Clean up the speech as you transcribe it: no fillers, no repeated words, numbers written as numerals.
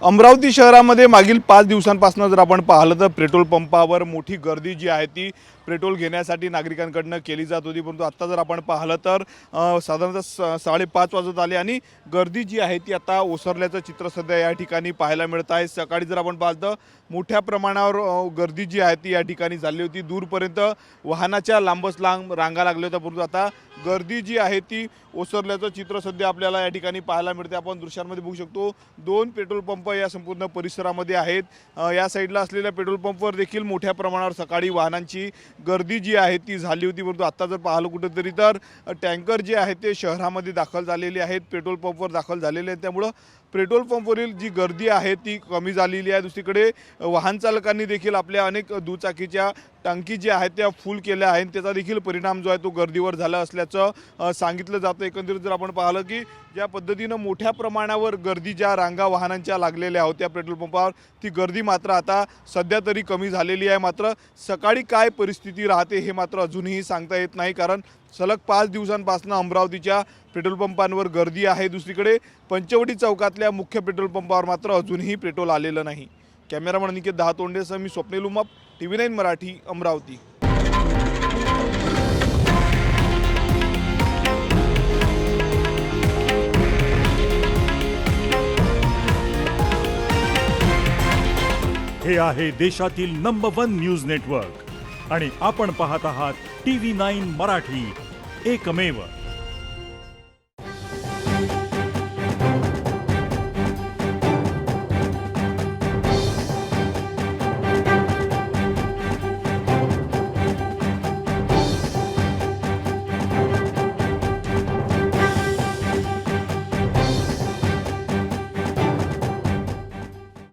अमरावती शहरामध्ये मागील 5 दिवसांपासून जर आपण पाहिलं तर पेट्रोल पंपावर मोठी गर्दी जी आहे ती पेट्रोल घेण्यासाठी नागरिकांकडून केली जात होती। परंतु आता जर आपण पाहिलं तर साधारणतः 5:30 वाजत आले आणि गर्दी जी आहे ती आता ओसरल्याचं चित्र सध्या या ठिकाणी पाहायला मिळत आहे। सकाळी जर आपण पाहिलं तर मोठ्या प्रमाणावर गर्दी जी आहे ती या ठिकाणी झाली होती। दूरपर्यंत वाहनाच्या लांबच लांब रांगा लागल्या होत्या, परंतु आता गर्दी जी आहे ती ओसरल्याचं चित्र सध्या आपल्याला या ठिकाणी पाहायला मिळते। आपण दृश्यांमध्ये बघू शकतो 2 पेट्रोल पंप या संपूर्ण परिसरामध्ये आहेत। या साईडला असलेल्या पेट्रोल पंपवर देखील मोठ्या प्रमाणावर सकाळी वाहनांची गर्दी जी आहे ती झाली होती। परंतु आता जर पाहिलं कुठेतरी तर टँकर जे आहेत ते शहरामध्ये दाखल झालेले आहेत, पेट्रोल पंपवर दाखल झालेले आहेत। त्यामुळे पेट्रोल पंपवरील जी गर्दी आहे ती कमी झालेली आहे। दुसरीकडे वाहन चालकांनी देखील आपल्या अनेक दुचाकीच्या टंकी ज्या आहेत त्या फुल केल्या आहेत, त्याचा देखील परिणाम जो आहे तो गर्दीवर झाला असल्याचं सांगितलं जातं। एकंदरीत जर आपण पाहिलं की ज्या पद्धतीनं मोठ्या प्रमाणावर गर्दी ज्या रांगा वाहनांच्या लागलेल्या होत्या पेट्रोल पंपावर, ती गर्दी मात्र आता सध्या तरी कमी झालेली आहे। मात्र सकाळी काय परिस्थिती राहते हे मात्र अजूनही सांगता येत नाही, कारण सलग 5 दिवसांपासून अमरावतीच्या पेट्रोल पंपांवर गर्दी आहे। दुसरीकडे पंचवटी चौकातल्या मुख्य पेट्रोल पंपावर मात्र अजूनही पेट्रोल आलेलं नाही। कॅमेरामन अनिकेत दहातोंडेसह मी स्वप्नील उमाप, TV9 मराठी, अमरावती। हे आहे देशातील नंबर 1 न्यूज नेटवर्क आणि आपण पाहत आहात TV9 मराठी, एकमेव।